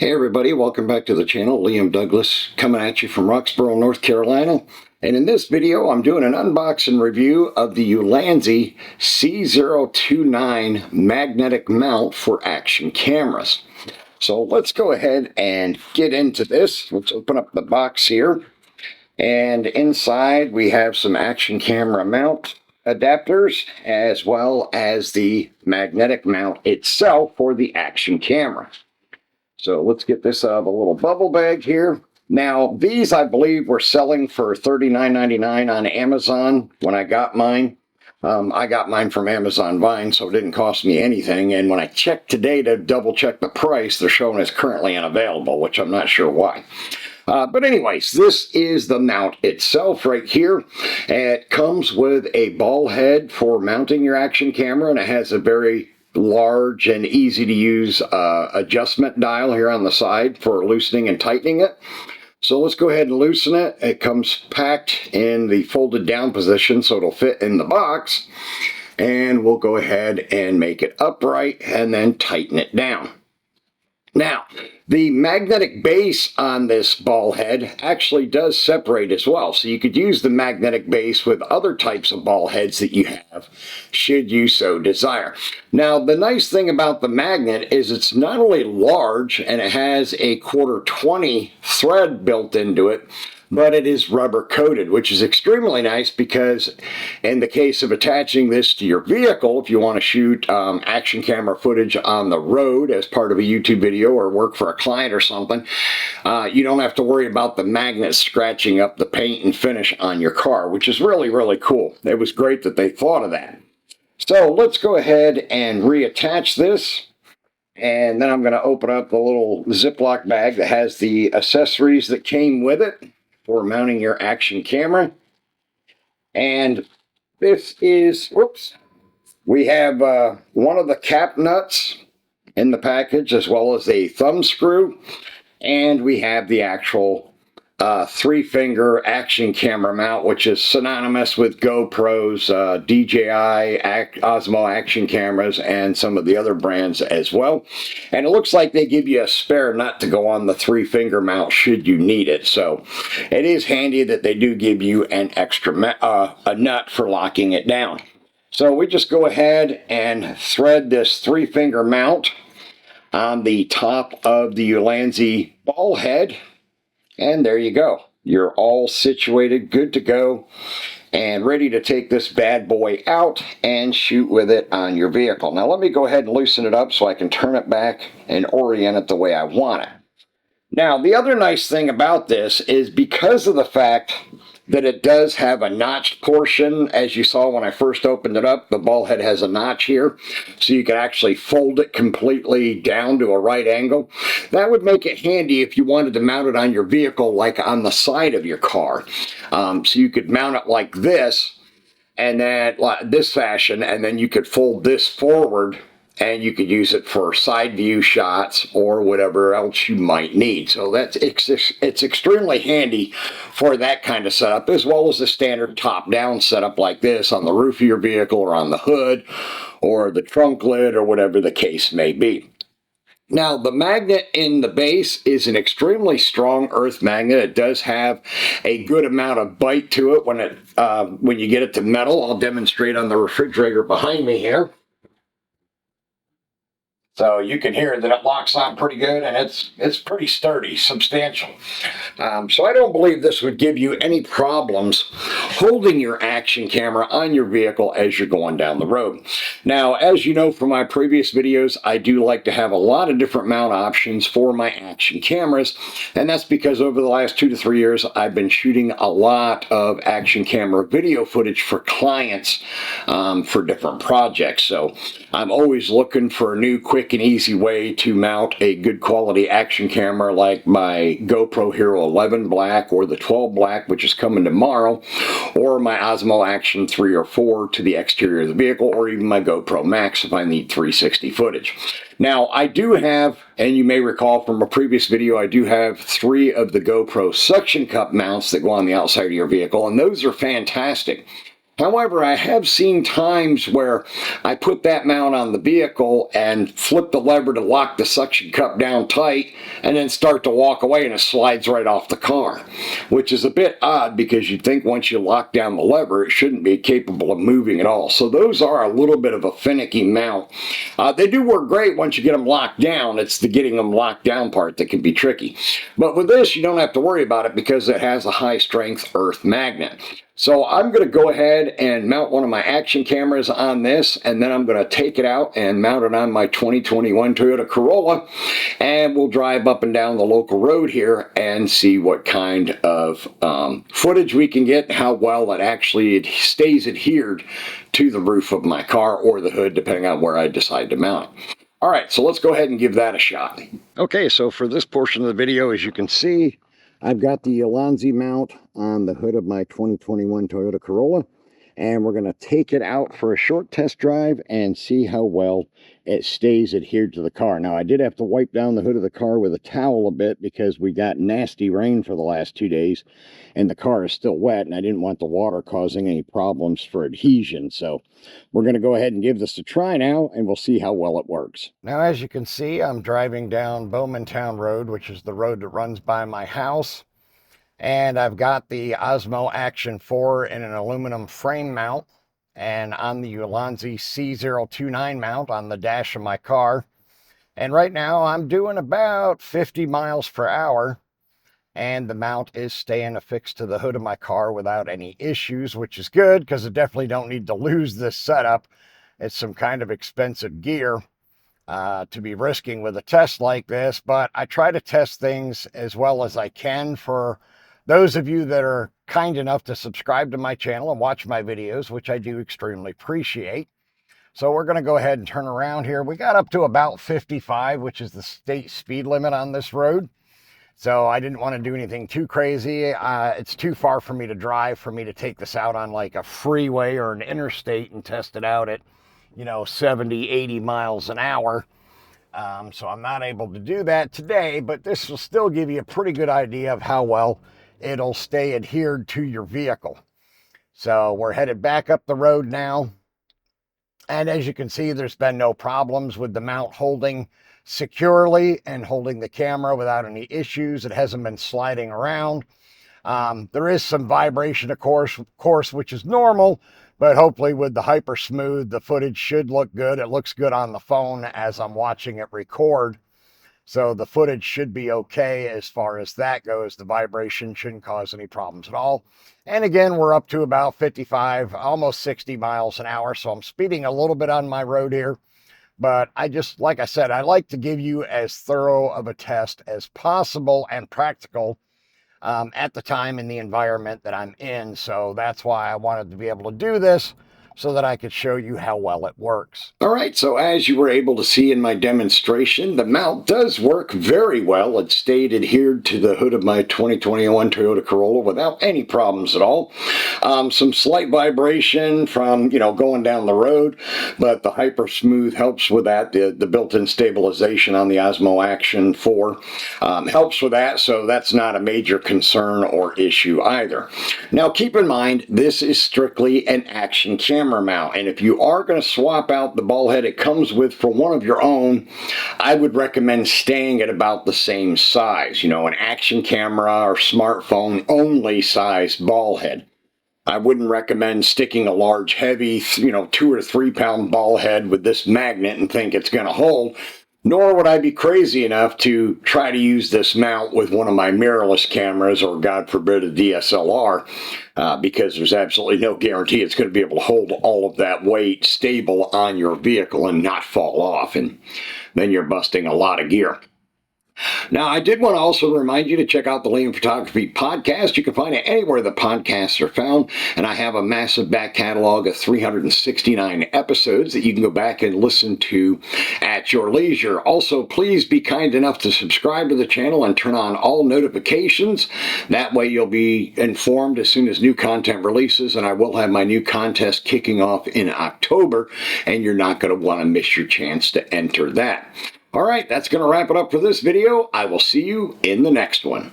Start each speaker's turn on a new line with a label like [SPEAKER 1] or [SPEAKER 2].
[SPEAKER 1] Hey everybody, welcome back to the channel. Liam Douglas coming at you from Roxborough, North Carolina. And in this video, I'm doing an unboxing review of the Ulanzi C029 Magnetic Mount for action cameras. So let's go ahead and get into this. Let's open up the box here. And inside we have some action camera mount adapters as well as the magnetic mount itself for the action camera. So let's get this out of a little bubble bag here. Now, these I believe were selling for $39.99 on Amazon when I got mine. I got mine from Amazon Vine, so it didn't cost me anything. And when I checked today to double check the price, they're showing it's currently unavailable, which I'm not sure why. But anyways, this is the mount itself right here. It comes with a ball head for mounting your action camera, and it has a very large and easy to use adjustment dial here on the side for loosening and tightening it. So let's go ahead and loosen it. It comes packed in the folded down position so it'll fit in the box, and we'll go ahead and make it upright and then tighten it down. Now, the magnetic base on this ball head actually does separate as well. So you could use the magnetic base with other types of ball heads that you have, should you so desire. Now, the nice thing about the magnet is it's not only large and it has a 1/4-20 thread built into it, but it is rubber coated, which is extremely nice because in the case of attaching this to your vehicle, if you want to shoot action camera footage on the road as part of a YouTube video or work for a client or something, you don't have to worry about the magnet scratching up the paint and finish on your car, which is really, really cool. It was great that they thought of that. So let's go ahead and reattach this. And then I'm going to open up the little Ziploc bag that has the accessories that came with it for mounting your action camera. And this is, whoops, we have one of the cap nuts in the package as well as a thumb screw, and we have the actual 3-finger action camera mount, which is synonymous with GoPros, DJI, Osmo action cameras, and some of the other brands as well. And it looks like they give you a spare nut to go on the 3-finger mount should you need it. So it is handy that they do give you an extra a nut for locking it down. So we just go ahead and thread this 3-finger mount on the top of the Ulanzi ball head. And there you go. You're all situated, good to go, and ready to take this bad boy out and shoot with it on your vehicle. Now let me go ahead and loosen it up so I can turn it back and orient it the way I want it. Now the other nice thing about this is because of the fact that it does have a notched portion, as you saw when I first opened it up, the ball head has a notch here, so you can actually fold it completely down to a right angle. That would make it handy if you wanted to mount it on your vehicle, like on the side of your car. So you could mount it like this, and then like this fashion, and then you could fold this forward, and you could use it for side view shots or whatever else you might need. So it's extremely handy for that kind of setup, as well as the standard top-down setup like this on the roof of your vehicle or on the hood or the trunk lid or whatever the case may be. Now, the magnet in the base is an extremely strong earth magnet. It does have a good amount of bite to it when you get it to metal. I'll demonstrate on the refrigerator behind me here. So you can hear that it locks on pretty good, and it's pretty sturdy, substantial. So I don't believe this would give you any problems holding your action camera on your vehicle as you're going down the road. Now, as you know from my previous videos, I do like to have a lot of different mount options for my action cameras, and that's because over the last 2 to 3 years, I've been shooting a lot of action camera video footage for clients for different projects. So I'm always looking for a new, quick, and easy way to mount a good quality action camera like my GoPro Hero 11 Black or the 12 Black, which is coming tomorrow, or my Osmo Action 3 or 4 to the exterior of the vehicle, or even my GoPro Max if I need 360 footage. Now, I do have, and you may recall from a previous video, I do have 3 of the GoPro suction cup mounts that go on the outside of your vehicle, and those are fantastic. However, I have seen times where I put that mount on the vehicle and flip the lever to lock the suction cup down tight and then start to walk away and it slides right off the car, which is a bit odd because you'd think once you lock down the lever, it shouldn't be capable of moving at all. So those are a little bit of a finicky mount. They do work great once you get them locked down. It's the getting them locked down part that can be tricky. But with this, you don't have to worry about it because it has a high strength earth magnet. So I'm going to go ahead and mount one of my action cameras on this, and then I'm going to take it out and mount it on my 2021 Toyota Corolla, and we'll drive up and down the local road here and see what kind of footage we can get, how well it actually stays adhered to the roof of my car or the hood, depending on where I decide to mount it. All right, so let's go ahead and give that a shot. Okay, so for this portion of the video, as you can see, I've got the Ulanzi mount on the hood of my 2021 Toyota Corolla, and we're going to take it out for a short test drive and see how well it stays adhered to the car. Now, I did have to wipe down the hood of the car with a towel a bit because we got nasty rain for the last 2 days, and the car is still wet, and I didn't want the water causing any problems for adhesion. So we're going to go ahead and give this a try now, and we'll see how well it works. Now, as you can see, I'm driving down Bowmantown Road, which is the road that runs by my house. And I've got the Osmo Action 4 in an aluminum frame mount and on the Ulanzi C029 mount on the dash of my car. And right now I'm doing about 50 miles per hour. And the mount is staying affixed to the hood of my car without any issues, which is good because I definitely don't need to lose this setup. It's some kind of expensive gear to be risking with a test like this, but I try to test things as well as I can for those of you that are kind enough to subscribe to my channel and watch my videos, which I do extremely appreciate. So we're going to go ahead and turn around here. We got up to about 55, which is the state speed limit on this road. So I didn't want to do anything too crazy. It's too far for me to drive for me to take this out on like a freeway or an interstate and test it out at, 70, 80 miles an hour. So I'm not able to do that today, but this will still give you a pretty good idea of how well it'll stay adhered to your vehicle. So we're headed back up the road now. And as you can see, there's been no problems with the mount holding securely and holding the camera without any issues. It hasn't been sliding around. There is some vibration, of course, which is normal, but hopefully with the hyper smooth, the footage should look good. It looks good on the phone as I'm watching it record. So the footage should be okay as far as that goes. The vibration shouldn't cause any problems at all. And again, we're up to about 55, almost 60 miles an hour. So I'm speeding a little bit on my road here. But like I said, I like to give you as thorough of a test as possible and practical at the time in the environment that I'm in. So that's why I wanted to be able to do this, so that I could show you how well it works. All right, so as you were able to see in my demonstration, the mount does work very well. It stayed adhered to the hood of my 2021 Toyota Corolla without any problems at all. Some slight vibration from, going down the road, but the Hyper Smooth helps with that. The built-in stabilization on the Osmo Action 4 helps with that, so that's not a major concern or issue either. Now, keep in mind, this is strictly an action camera mount, and if you are going to swap out the ball head it comes with for one of your own, I would recommend staying at about the same size, an action camera or smartphone only size ball head. I wouldn't recommend sticking a large, heavy, 2 or 3 pound ball head with this magnet and think it's going to hold. Nor would I be crazy enough to try to use this mount with one of my mirrorless cameras or, God forbid, a DSLR, because there's absolutely no guarantee it's going to be able to hold all of that weight stable on your vehicle and not fall off, and then you're busting a lot of gear. Now, I did want to also remind you to check out the Liam Photography podcast. You can find it anywhere the podcasts are found, and I have a massive back catalog of 369 episodes that you can go back and listen to at your leisure. Also, please be kind enough to subscribe to the channel and turn on all notifications. That way you'll be informed as soon as new content releases, and I will have my new contest kicking off in October, and you're not going to want to miss your chance to enter that. All right, that's going to wrap it up for this video. I will see you in the next one.